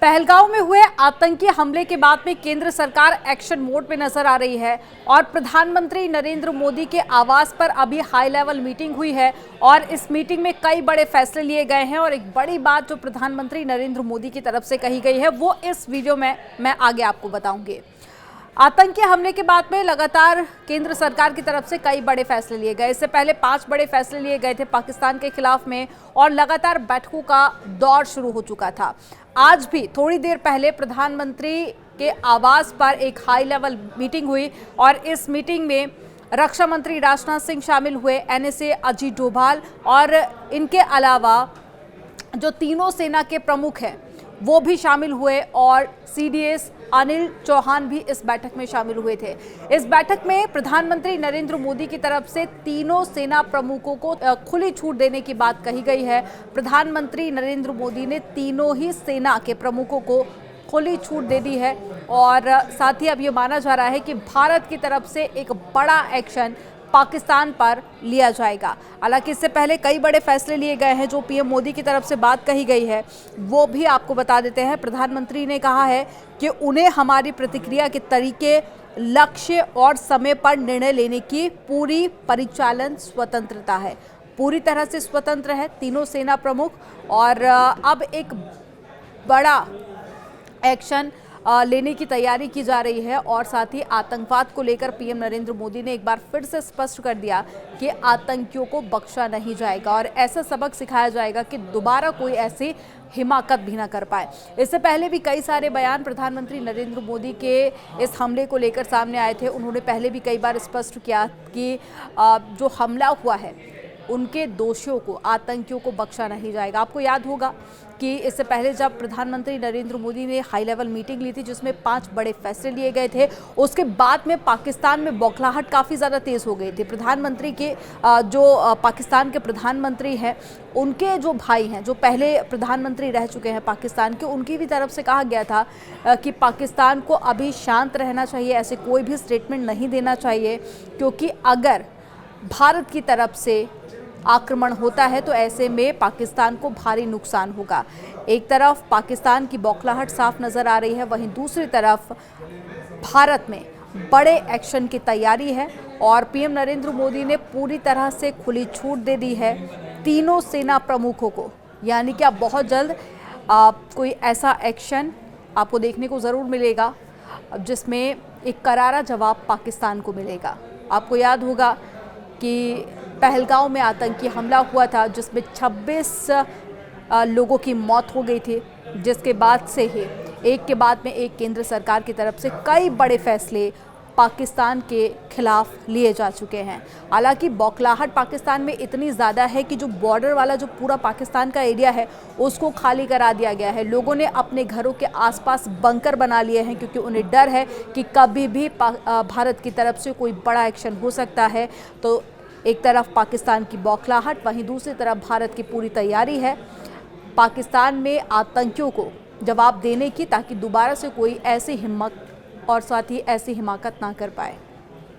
पहलगांव में हुए आतंकी हमले के बाद में केंद्र सरकार एक्शन मोड में नजर आ रही है और प्रधानमंत्री नरेंद्र मोदी के आवास पर अभी हाई लेवल मीटिंग हुई है और इस मीटिंग में कई बड़े फैसले लिए गए हैं। और एक बड़ी बात जो प्रधानमंत्री नरेंद्र मोदी की तरफ से कही गई है वो इस वीडियो में मैं आगे आपको बताऊंगी। आतंकी हमले के बाद में लगातार केंद्र सरकार की तरफ से कई बड़े फैसले लिए गए। इससे पहले 5 बड़े फैसले लिए गए थे पाकिस्तान के खिलाफ में और लगातार बैठकों का दौर शुरू हो चुका था। आज भी थोड़ी देर पहले प्रधानमंत्री के आवास पर एक हाई लेवल मीटिंग हुई और इस मीटिंग में रक्षा मंत्री राजनाथ सिंह शामिल हुए, NSA अजीत डोभाल और इनके अलावा जो तीनों सेना के प्रमुख हैं वो भी शामिल हुए और CDS अनिल चौहान भी इस बैठक में शामिल हुए थे। इस बैठक में प्रधानमंत्री नरेंद्र मोदी की तरफ से तीनों सेना प्रमुखों को खुली छूट देने की बात कही गई है। प्रधानमंत्री नरेंद्र मोदी ने तीनों ही सेना के प्रमुखों को खुली छूट दे दी है और साथ ही अब ये माना जा रहा है कि भारत की तरफ से एक बड़ा एक्शन पाकिस्तान पर लिया जाएगा। हालांकि इससे पहले कई बड़े फैसले लिए गए हैं जो PM मोदी की तरफ से बात कही गई है वो भी आपको बता देते हैं। प्रधानमंत्री ने कहा है कि उन्हें हमारी प्रतिक्रिया के तरीके, लक्ष्य और समय पर निर्णय लेने की पूरी परिचालन स्वतंत्रता है। पूरी तरह से स्वतंत्र है तीनों सेना प्रमुख और अब एक बड़ा एक्शन लेने की तैयारी की जा रही है। और साथ ही आतंकवाद को लेकर PM नरेंद्र मोदी ने एक बार फिर से स्पष्ट कर दिया कि आतंकियों को बख्शा नहीं जाएगा और ऐसा सबक सिखाया जाएगा कि दोबारा कोई ऐसी हिमाकत भी ना कर पाए। इससे पहले भी कई सारे बयान प्रधानमंत्री नरेंद्र मोदी के इस हमले को लेकर सामने आए थे। उन्होंने पहले भी कई बार स्पष्ट किया कि जो हमला हुआ है उनके दोषियों को, आतंकियों को बख्शा नहीं जाएगा। आपको याद होगा कि इससे पहले जब प्रधानमंत्री नरेंद्र मोदी ने हाई लेवल मीटिंग ली थी जिसमें 5 बड़े फैसले लिए गए थे, उसके बाद में पाकिस्तान में बौखलाहट काफ़ी ज़्यादा तेज़ हो गई थी। प्रधानमंत्री के जो पाकिस्तान के प्रधानमंत्री हैं उनके जो भाई हैं जो पहले प्रधानमंत्री रह चुके हैं पाकिस्तान के, उनकी भी तरफ से कहा गया था कि पाकिस्तान को अभी शांत रहना चाहिए, ऐसे कोई भी स्टेटमेंट नहीं देना चाहिए क्योंकि अगर भारत की तरफ से आक्रमण होता है तो ऐसे में पाकिस्तान को भारी नुकसान होगा। एक तरफ पाकिस्तान की बौखलाहट साफ नज़र आ रही है, वहीं दूसरी तरफ भारत में बड़े एक्शन की तैयारी है और PM नरेंद्र मोदी ने पूरी तरह से खुली छूट दे दी है तीनों सेना प्रमुखों को। यानी कि अब बहुत जल्द कोई ऐसा एक्शन आपको देखने को ज़रूर मिलेगा जिसमें एक करारा जवाब पाकिस्तान को मिलेगा। आपको याद होगा कि पहलगांव में आतंकी हमला हुआ था जिसमें 26 लोगों की मौत हो गई थी, जिसके बाद से ही एक के बाद में एक केंद्र सरकार की तरफ से कई बड़े फैसले पाकिस्तान के खिलाफ लिए जा चुके हैं। हालांकि बौखलाहट पाकिस्तान में इतनी ज़्यादा है कि जो बॉर्डर वाला जो पूरा पाकिस्तान का एरिया है उसको खाली करा दिया गया है। लोगों ने अपने घरों के आसपास बंकर बना लिए हैं क्योंकि उन्हें डर है कि कभी भी भारत की तरफ से कोई बड़ा एक्शन हो सकता है। तो एक तरफ पाकिस्तान की बौखलाहट, वहीं दूसरी तरफ भारत की पूरी तैयारी है पाकिस्तान में आतंकियों को जवाब देने की ताकि दोबारा से कोई ऐसी हिम्मत और साथ ही ऐसी हिमाकत ना कर पाए।